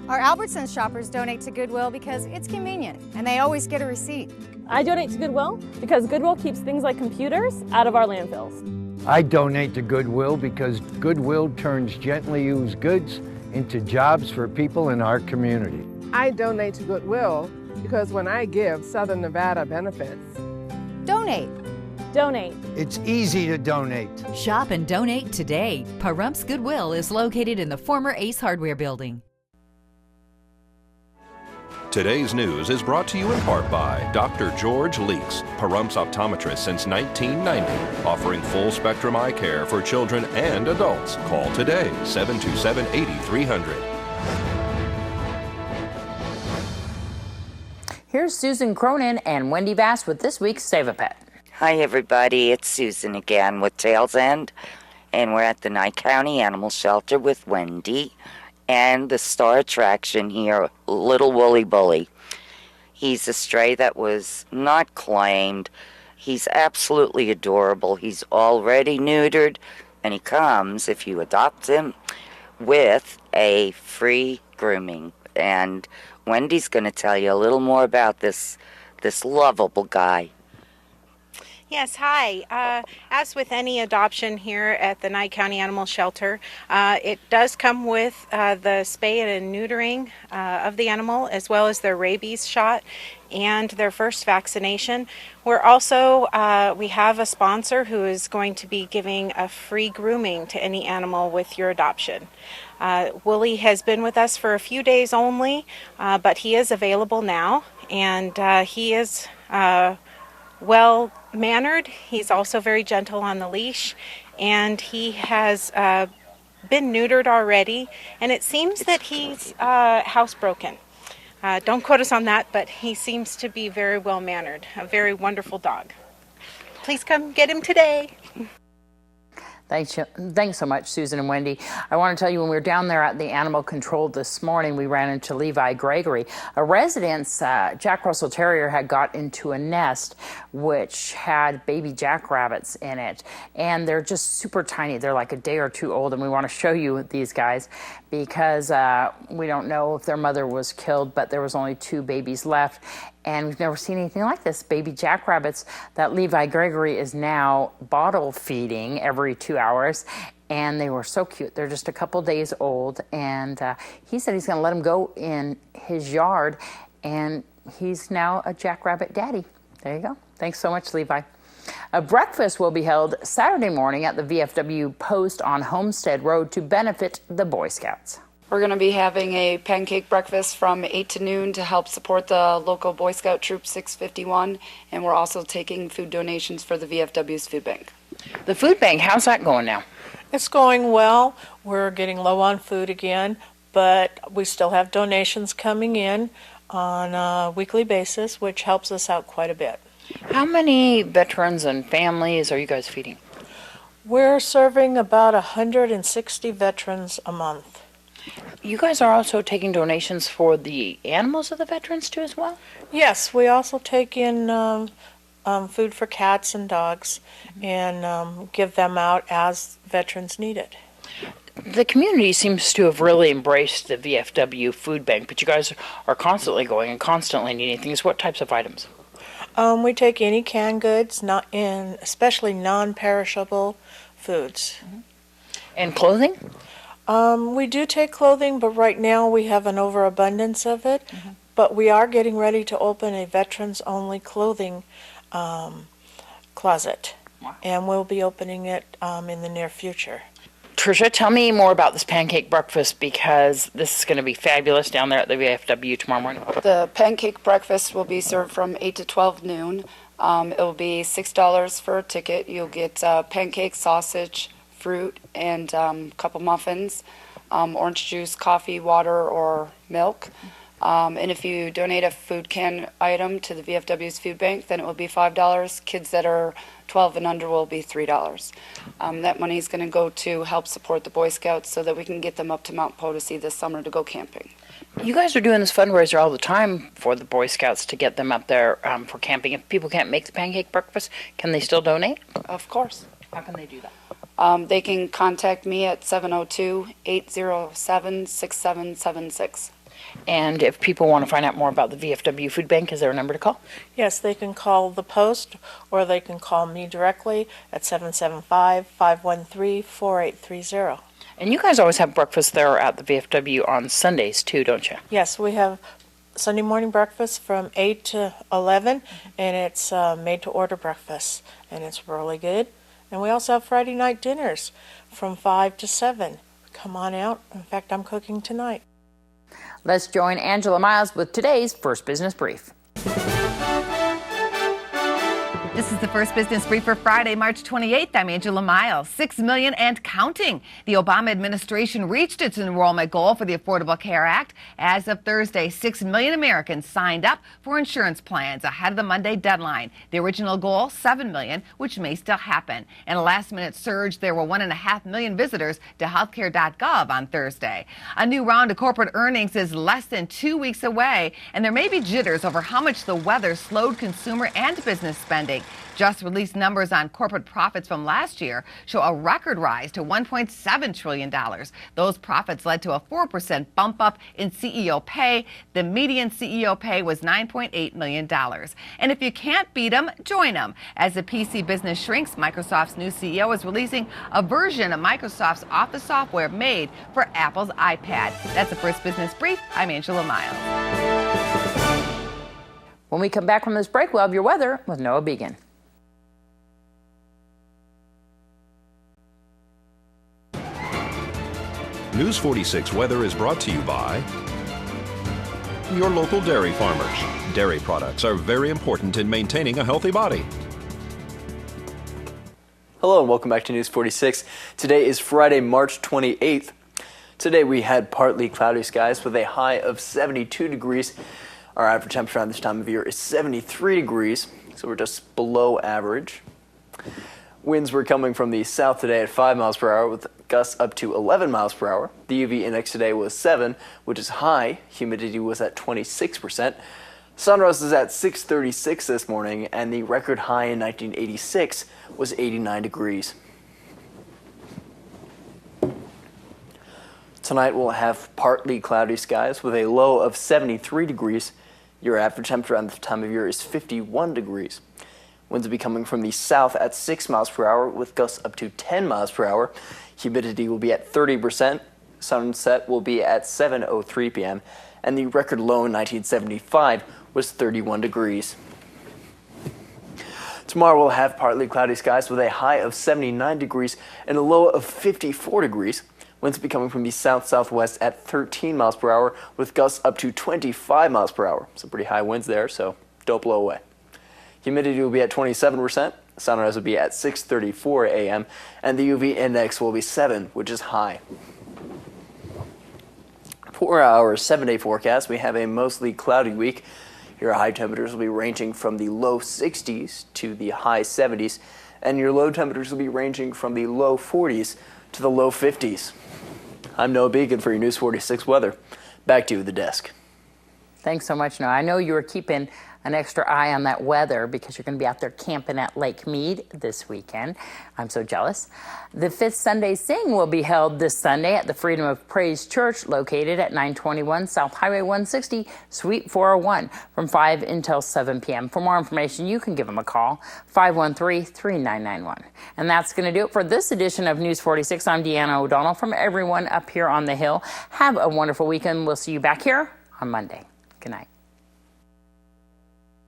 Our Albertsons shoppers donate to Goodwill because it's convenient and they always get a receipt. I donate to Goodwill because Goodwill keeps things like computers out of our landfills. I donate to Goodwill because Goodwill turns gently used goods into jobs for people in our community. I donate to Goodwill because when I give, Southern Nevada benefits. Donate. Donate. It's easy to donate. Shop and donate today. Pahrumps Goodwill is located in the former Ace Hardware building. Today's news is brought to you in part by Dr. George Leeks, Pahrumps optometrist since 1990, offering full-spectrum eye care for children and adults. Call today, 727-8300. Here's Susan Cronin and Wendy Bass with this week's Save a Pet. Hi, everybody. It's Susan again with Tails End, and we're at the Nye County Animal Shelter with Wendy. And the star attraction here, Little Woolly Bully. He's a stray that was not claimed. He's absolutely adorable. He's already neutered, and he comes, if you adopt him, with a free grooming. And Wendy's going to tell you a little more about this lovable guy. Yes, hi. As with any adoption here at the Nye County Animal Shelter, it does come with the spay and neutering of the animal, as well as their rabies shot and their first vaccination. We're also, we have a sponsor who is going to be giving a free grooming to any animal with your adoption. Wooly has been with us for a few days only, but he is available now, and he is well mannered. He's also very gentle on the leash, and he has been neutered already, and it seems that he's housebroken. Don't quote us on that, but he seems to be very well mannered, a very wonderful dog. Please come get him today. Thanks so much, Susan and Wendy. I want to tell you, when we were down there at the animal control this morning, we ran into Levi Gregory. A resident's Jack Russell Terrier had got into a nest which had baby jackrabbits in it. And they're just super tiny. They're like a day or two old, and we want to show you these guys because we don't know if their mother was killed, but there was only 2 babies left. And we've never seen anything like this. Baby jackrabbits that Levi Gregory is now bottle feeding every 2 hours. And they were so cute. They're just a couple days old. And he said he's going to let them go in his yard. And he's now a jackrabbit daddy. There you go. Thanks so much, Levi. A breakfast will be held Saturday morning at the VFW post on Homestead Road to benefit the Boy Scouts. We're going to be having a pancake breakfast from 8 to noon to help support the local Boy Scout Troop 651, and we're also taking food donations for the VFW's food bank. The food bank, how's that going now? It's going well. We're getting low on food again, but we still have donations coming in on a weekly basis, which helps us out quite a bit. How many veterans and families are you guys feeding? We're serving about 160 veterans a month. You guys are also taking donations for the animals of the veterans too as well? Yes, we also take in food for cats and dogs and give them out as veterans need it. The community seems to have really embraced the VFW food bank, but you guys are constantly going and constantly needing things. What types of items? We take any canned goods, especially non-perishable foods. And clothing? We do take clothing, but right now we have an overabundance of it. But we are getting ready to open a veterans-only clothing closet. Wow. And we'll be opening it in the near future. Tricia, tell me more about this pancake breakfast because this is going to be fabulous down there at the VFW tomorrow morning. The pancake breakfast will be served from 8 to 12 noon. It will be $6 for a ticket. You'll get pancake, sausage, fruit, and a couple muffins, orange juice, coffee, water, or milk. And if you donate a food can item to the VFW's food bank, then it will be $5. Kids that are 12 and under will be $3. That money is going to go to help support the Boy Scouts so that we can get them up to Mount Potosi this summer to go camping. You guys are doing this fundraiser all the time for the Boy Scouts to get them up there for camping. If people can't make the pancake breakfast, can they still donate? Of course. How can they do that? They can contact me at 702-807-6776. And if people want to find out more about the VFW Food Bank, is there a number to call? Yes, they can call the post or they can call me directly at 775-513-4830. And you guys always have breakfast there at the VFW on Sundays too, don't you? Yes, we have Sunday morning breakfast from 8 to 11, and it's made-to-order breakfast, and it's really good. And we also have Friday night dinners from 5 to 7. Come on out. In fact, I'm cooking tonight. Let's join Angela Miles with today's First Business Brief. This is the First Business Brief for Friday, March 28th. I'm Angela Miles. 6 million and counting. The Obama administration reached its enrollment goal for the Affordable Care Act. As of Thursday, 6 million Americans signed up for insurance plans ahead of the Monday deadline. The original goal, 7 million, which may still happen. In a last-minute surge, there were 1.5 million visitors to healthcare.gov on Thursday. A new round of corporate earnings is less than 2 weeks away, and there may be jitters over how much the weather slowed consumer and business spending. Just released numbers on corporate profits from last year show a record rise to $1.7 trillion. Those profits led to a 4% bump up in CEO pay. The median CEO pay was $9.8 million. And if you can't beat them, join them. As the PC business shrinks, Microsoft's new CEO is releasing a version of Microsoft's Office software made for Apple's iPad. That's the First Business Brief. I'm Angela Miles. When we come back from this break, we'll have your weather with Noah Began. News 46 weather is brought to you by your local dairy farmers. Dairy products are very important in maintaining a healthy body. Hello and welcome back to News 46. Today is Friday, March 28th. Today we had partly cloudy skies with a high of 72 degrees. Our average temperature around this time of year is 73 degrees, so we're just below average. Winds were coming from the south today at 5 miles per hour with gusts up to 11 miles per hour. The UV index today was 7, which is high. Humidity was at 26%. Sunrise is at 6:36 this morning, and the record high in 1986 was 89 degrees. Tonight we'll have partly cloudy skies with a low of 73 degrees. Your average temperature around this time of year is 51 degrees. Winds will be coming from the south at 6 miles per hour with gusts up to 10 miles per hour. Humidity will be at 30%. Sunset will be at 7:03 p.m. And the record low in 1975 was 31 degrees. Tomorrow we'll have partly cloudy skies with a high of 79 degrees and a low of 54 degrees. Winds will be coming from the south-southwest at 13 miles per hour with gusts up to 25 miles per hour. Some pretty high winds there, so don't blow away. Humidity will be at 27%. Sunrise will be at 6:34 a.m. and the UV index will be 7, which is high. For our 7-day forecast, we have a mostly cloudy week. Your high temperatures will be ranging from the low 60s to the high 70s, and your low temperatures will be ranging from the low 40s to the low 50s. I'm Noah Beacon for your News 46 weather. Back to you at the desk. Thanks so much, Noah. I know you were keeping an extra eye on that weather because you're going to be out there camping at Lake Mead this weekend. I'm so jealous. The Fifth Sunday Sing will be held this Sunday at the Freedom of Praise Church located at 921 South Highway 160, Suite 401 from 5 until 7 p.m. For more information, you can give them a call, 513-3991. And that's going to do it for this edition of News 46. I'm Deanna O'Donnell. From everyone up here on the Hill, have a wonderful weekend. We'll see you back here on Monday. Good night.